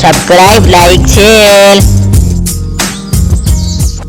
Subscribe like share.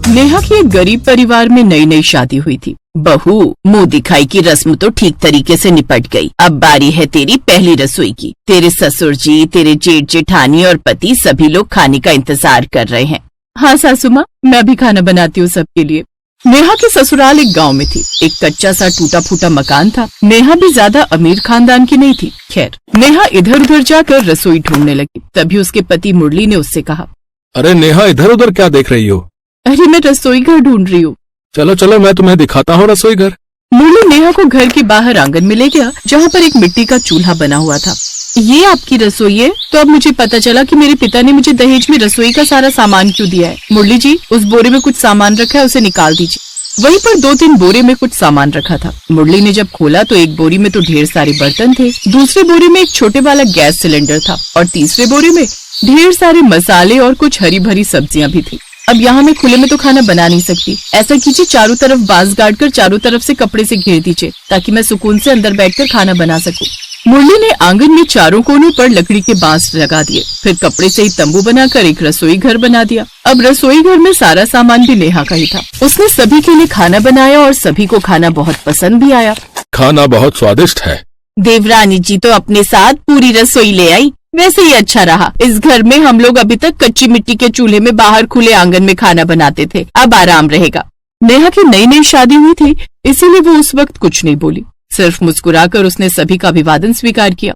Neha की एक गरीब परिवार में नई नई शादी हुई थी। बहू, मुंह दिखाई की रस्म तो ठीक तरीके से निपट गई। अब बारी है तेरी पहली रसोई की। तेरे ससुर जी, तेरे जेठ जेठानी और पति सभी लोग खाने का इंतजार कर रहे हैं। हाँ सासू माँ, मैं भी खाना बनाती हूँ सबके लिए। नेहा की ससुराल एक गांव में थी। एक कच्चा सा टूटा फूटा मकान था। नेहा भी ज्यादा अमीर खानदान की नहीं थी। खैर, नेहा इधर उधर जाकर रसोई ढूंढने लगी। तभी उसके पति मुरली ने उससे कहा, अरे नेहा, इधर उधर क्या देख रही हो? अरे मैं रसोई घर ढूंढ रही हूँ। चलो चलो, मैं तुम्हें दिखाता हूँ रसोई घर। मुरली नेहा को घर के बाहर आंगन में ले गया, जहाँ पर एक मिट्टी का चूल्हा बना हुआ था। ये आपकी रसोई है? तो अब मुझे पता चला कि मेरे पिता ने मुझे दहेज में रसोई का सारा सामान क्यों दिया है। मुरली जी, उस बोरे में कुछ सामान रखा है, उसे निकाल दीजिए। वहीं पर 2-3 बोरे में कुछ सामान रखा था। मुरली ने जब खोला तो एक बोरी में तो ढेर सारे बर्तन थे, दूसरे बोरे में एक छोटे वाला गैस सिलेंडर था और तीसरे बोरे में ढेर सारे मसाले और कुछ हरी भरी सब्जियां भी थी। अब यहाँ मैं खुले में तो खाना बना नहीं सकती। ऐसा कीजिए, चारों तरफ बांस गाड़ कर चारों तरफ से कपड़े से घेर दीजिए, ताकि मैं सुकून से अंदर बैठकर खाना बना सकूं। मुरली ने आंगन में चारों कोनों पर लकड़ी के बांस लगा दिए, फिर कपड़े से ही तंबू बनाकर एक रसोई घर बना दिया। अब रसोई घर में सारा सामान भी नेहा का ही था। उसने सभी के लिए खाना बनाया और सभी को खाना बहुत पसंद भी आया। खाना बहुत स्वादिष्ट है। देवरानी जी तो अपने साथ पूरी रसोई ले आई। वैसे ही अच्छा रहा। इस घर में हम लोग अभी तक कच्ची मिट्टी के चूल्हे में बाहर खुले आंगन में खाना बनाते थे, अब आराम रहेगा। नेहा की नई नई शादी हुई थी, इसीलिए वो उस वक्त कुछ नहीं बोली। सिर्फ मुस्कुराकर उसने सभी का अभिवादन स्वीकार किया।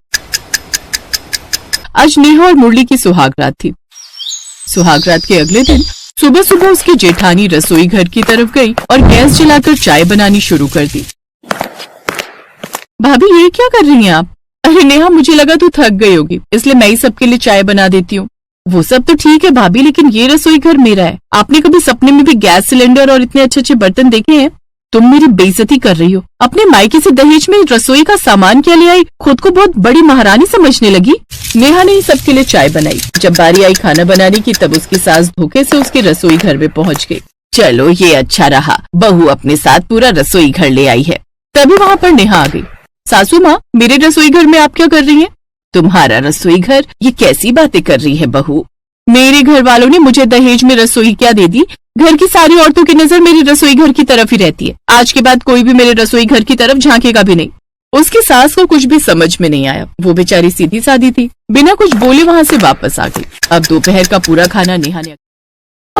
आज नेहा और मुरली की सुहाग रात थी। सुहाग रात के अगले दिन सुबह सुबह उसकी जेठानी रसोई घर की तरफ गई और गैस जलाकर चाय बनानी शुरू कर दी। भाभी, ये क्या कर रही हैं आप? अरे नेहा, मुझे लगा तू थक गई होगी, इसलिए मैं ही सबके लिए चाय बना देती हूँ। वो सब तो ठीक है भाभी, लेकिन ये रसोई घर मेरा है। आपने कभी सपने में भी गैस सिलेंडर और इतने अच्छे अच्छे बर्तन देखे हैं? तुम मेरी बेइज्जती कर रही हो। अपने मायके से दहेज में रसोई का सामान क्या ले आई? खुद को बहुत बड़ी महारानी समझने लगी। नेहा ने सबके लिए चाय बनाई। जब बारी आई खाना बनाने की, तब उसकी सास धोखे से उसके रसोई घर में पहुंच गई। चलो, ये अच्छा रहा, बहू अपने साथ पूरा रसोई घर ले आई है। तभी वहाँ पर नेहा आ गई। सासू माँ, मेरे रसोई घर में आप क्या कर रही हैं? तुम्हारा रसोई घर? ये कैसी बातें कर रही है बहू? मेरे घर वालों ने मुझे दहेज में रसोई क्या दे दी? घर की सारी औरतों की नजर मेरे रसोई घर की तरफ ही रहती है। आज के बाद कोई भी मेरे रसोई घर की तरफ झांकेगा भी नहीं। उसकी सास को कुछ भी समझ में नहीं आया। वो बेचारी सीधी सादी थी, बिना कुछ बोले वहाँ से वापस आ गई। अब दोपहर का पूरा खाना नेहा ने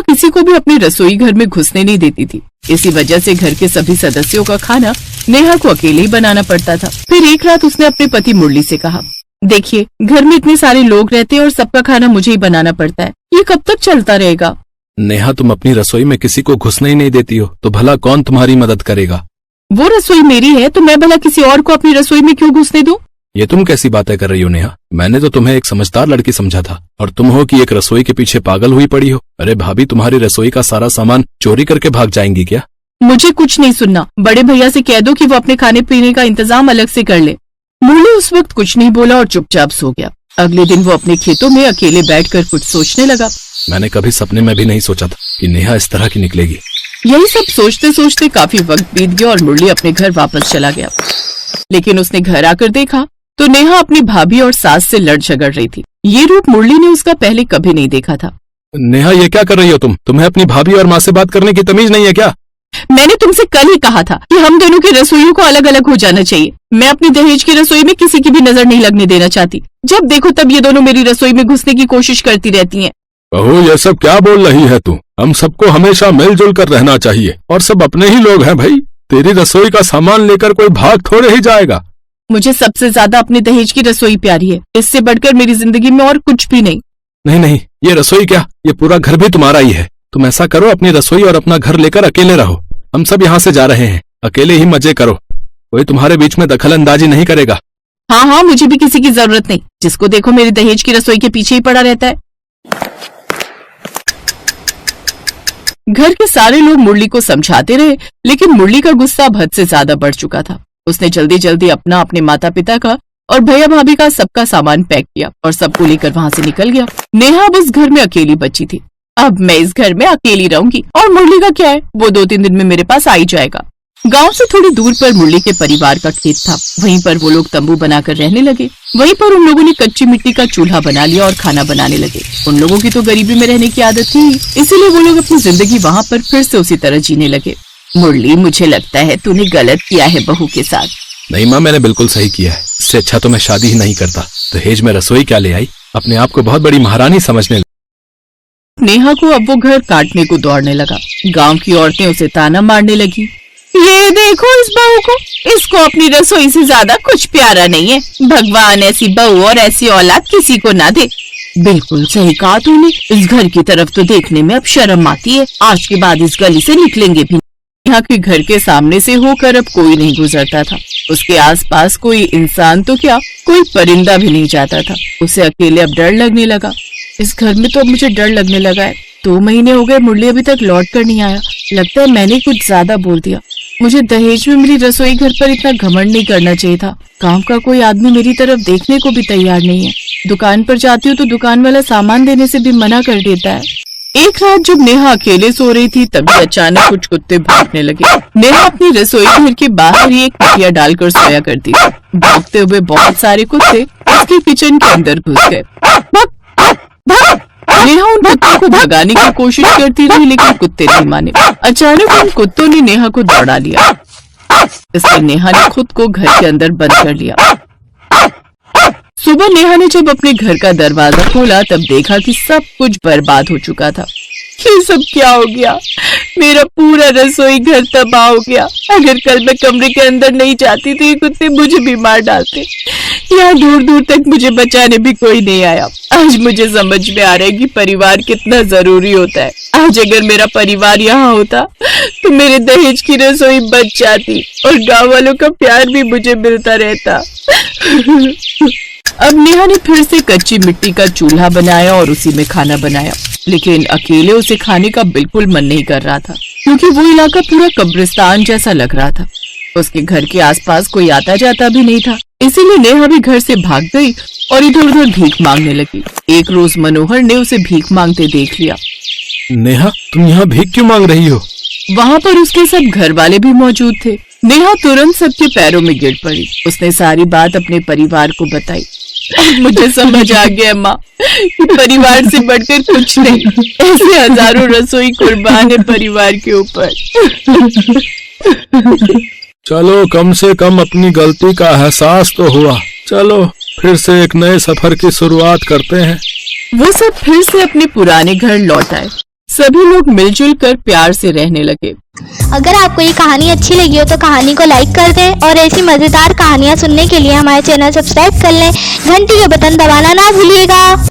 किसी को भी अपने रसोई घर में घुसने नहीं देती थी। इसी वजह से घर के सभी सदस्यों का खाना नेहा को अकेले ही बनाना पड़ता था। फिर एक रात उसने अपने पति मुरली से कहा, देखिए, घर में इतने सारे लोग रहते हैं और सबका खाना मुझे ही बनाना पड़ता है। ये कब तक चलता रहेगा? नेहा, तुम अपनी रसोई में किसी को घुसने ही नहीं देती हो, तो भला कौन तुम्हारी मदद करेगा? वो रसोई मेरी है, तो मैं भला किसी और को अपनी रसोई में क्यों घुसने दूं? ये तुम कैसी बातें कर रही हो नेहा? मैंने तो तुम्हें एक समझदार लड़की समझा था, और तुम हो कि एक रसोई के पीछे पागल हुई पड़ी हो। अरे भाभी, तुम्हारी रसोई का सारा सामान चोरी करके भाग जाएंगी क्या? मुझे कुछ नहीं सुनना। बड़े भैया से कह दो कि वो अपने खाने पीने का इंतजाम अलग से कर ले। मुरली उस वक्त कुछ नहीं बोला और चुपचाप सो गया। अगले दिन वो अपने खेतों में अकेले बैठकर कुछ सोचने लगा। मैंने कभी सपने में भी नहीं सोचा था कि नेहा इस तरह की निकलेगी। यही सब सोचते सोचते काफी वक्त बीत गया और मुरली अपने घर वापस चला गया। लेकिन उसने घर आकर देखा तो नेहा अपनी भाभी और सास से लड़ झगड़ रही थी। ये रूप मुरली ने उसका पहले कभी नहीं देखा था। नेहा, ये क्या कर रही हो तुम? तुम्हें अपनी भाभी और माँ से बात करने की तमीज नहीं है क्या? मैंने तुमसे कल ही कहा था कि हम दोनों की रसोइयों को अलग अलग हो जाना चाहिए। मैं अपनी दहेज की रसोई में किसी की भी नजर नहीं लगने देना चाहती। जब देखो तब ये दोनों मेरी रसोई में घुसने की कोशिश करती रहती हैं। बहू, ये सब क्या बोल रही है तू? हम सबको हमेशा मिलजुल कर रहना चाहिए, और सब अपने ही लोग हैं भाई। तेरी रसोई का सामान लेकर कोई भाग थोड़े ही जाएगा। मुझे सबसे ज्यादा अपनी दहेज की रसोई प्यारी है। इससे बढ़कर मेरी जिंदगी में और कुछ भी नहीं। नहीं नहीं, ये रसोई क्या, ये पूरा घर भी तुम्हारा ही है। तुम ऐसा करो, अपनी रसोई और अपना घर लेकर अकेले रहो। हम सब यहाँ से जा रहे हैं, अकेले ही मजे करो। कोई तुम्हारे बीच में दखल अंदाजी नहीं करेगा। हाँ हाँ, मुझे भी किसी की जरूरत नहीं। जिसको देखो मेरी दहेज की रसोई के पीछे ही पड़ा रहता है। घर के सारे लोग मुरली को समझाते रहे, लेकिन मुरली का गुस्सा अब हद से ज्यादा बढ़ चुका था। उसने जल्दी जल्दी अपना, अपने माता पिता का और भैया भाभी का सबका सामान पैक किया और सबको लेकर वहाँ से निकल गया। नेहा अब उस घर में अकेली बची थी। अब मैं इस घर में अकेली रहूंगी और मुरली का क्या है, वो 2-3 दिन में मेरे पास आ ही जाएगा। गांव से थोड़ी दूर पर मुरली के परिवार का खेत था। वहीं पर वो लोग तंबू बनाकर रहने लगे। वहीं पर उन लोगों ने कच्ची मिट्टी का चूल्हा बना लिया और खाना बनाने लगे। उन लोगों की तो गरीबी में रहने की आदत थी, इसीलिए वो लोग अपनी जिंदगी वहाँ पर फिर से उसी तरह जीने लगे। मुरली, मुझे लगता है तूने गलत किया है बहू के साथ। नहीं माँ, मैंने बिल्कुल सही किया है। इससे अच्छा तो मैं शादी ही नहीं करता। दहेज में रसोई क्या ले आई? अपने आप को बहुत बड़ी महारानी समझने लगी। नेहा को अब वो घर काटने को दौड़ने लगा। गांव की औरतें उसे ताना मारने लगी। ये देखो इस बहू को, इसको अपनी रसोई से ज्यादा कुछ प्यारा नहीं है। भगवान ऐसी बहू और ऐसी औलाद किसी को ना दे। बिल्कुल सही कहा तूने। इस घर की तरफ तो देखने में अब शर्म आती है। आज के बाद इस गली से निकलेंगे भी। यहाँ के घर के सामने से होकर अब कोई नहीं गुजरता था। उसके आसपास कोई इंसान तो क्या, कोई परिंदा भी नहीं जाता था। उसे अकेले अब डर लगने लगा। इस घर में तो अब मुझे डर लगने लगा है। 2 महीने हो गए, मुरली अभी तक लौट कर नहीं आया। लगता है मैंने कुछ ज्यादा बोल दिया। मुझे दहेज में मेरी रसोई घर पर इतना घमंड नहीं करना चाहिए था। गांव का कोई आदमी मेरी तरफ देखने को भी तैयार नहीं है। दुकान पर जाती हूँ तो दुकान वाला सामान देने से भी मना कर देता है। एक रात जब नेहा अकेले सो रही थी, तभी अचानक कुछ कुत्ते भौंकने लगे। नेहा अपनी रसोई घर के बाहर ही एक खटिया डालकर सोया करती थी। भौंकते हुए बहुत सारे कुत्ते उसके किचन के अंदर घुस गए। नेहा उन कुत्तों को भगाने की कोशिश करती रही, लेकिन कुत्ते नहीं माने। अचानक उन कुत्तों ने नेहा को दौड़ा लिया। इसलिए नेहा ने खुद को घर के अंदर बंद कर लिया। सुबह नेहा ने जब अपने घर का दरवाजा खोला, तब देखा कि सब कुछ बर्बाद हो चुका था। ये सब क्या हो गया? मेरा पूरा रसोई घर तबाह हो गया। अगर कल मैं कमरे के अंदर नहीं जाती तो ये कुत्ते मुझे भी मार डालते। यहाँ दूर दूर तक मुझे बचाने भी कोई नहीं आया। आज मुझे समझ में आ रहा है कि परिवार कितना जरूरी होता है। आज अगर मेरा परिवार यहाँ होता तो मेरे दहेज की रसोई बच जाती और गाँव वालों का प्यार भी मुझे मिलता रहता। अब नेहा ने फिर से कच्ची मिट्टी का चूल्हा बनाया और उसी में खाना बनाया, लेकिन अकेले उसे खाने का बिल्कुल मन नहीं कर रहा था, क्योंकि वो इलाका पूरा कब्रिस्तान जैसा लग रहा था। उसके घर के आसपास कोई आता जाता भी नहीं था। इसीलिए नेहा भी घर से भाग गई और इधर उधर भीख मांगने लगी। एक रोज मनोहर ने उसे भीख मांगते देख लिया। नेहा, तुम यहाँ भीख क्यों मांग रही हो? वहाँ पर उसके सब घर वाले भी मौजूद थे। नेहा तुरंत सबके पैरों में गिर पड़ी। उसने सारी बात अपने परिवार को बताई। मुझे समझ आ गया माँ कि परिवार से बढ़कर कुछ नहीं। ऐसे हजारों रसोई कुर्बान है परिवार के ऊपर। चलो, कम से कम अपनी गलती का एहसास तो हुआ। चलो फिर से एक नए सफर की शुरुआत करते हैं। वो सब फिर से अपने पुराने घर लौट आए। सभी लोग मिलजुल कर प्यार से रहने लगे। अगर आपको ये कहानी अच्छी लगी हो तो कहानी को लाइक कर दें और ऐसी मजेदार कहानियाँ सुनने के लिए हमारे चैनल सब्सक्राइब कर लें। घंटी के बटन दबाना ना भूलिएगा।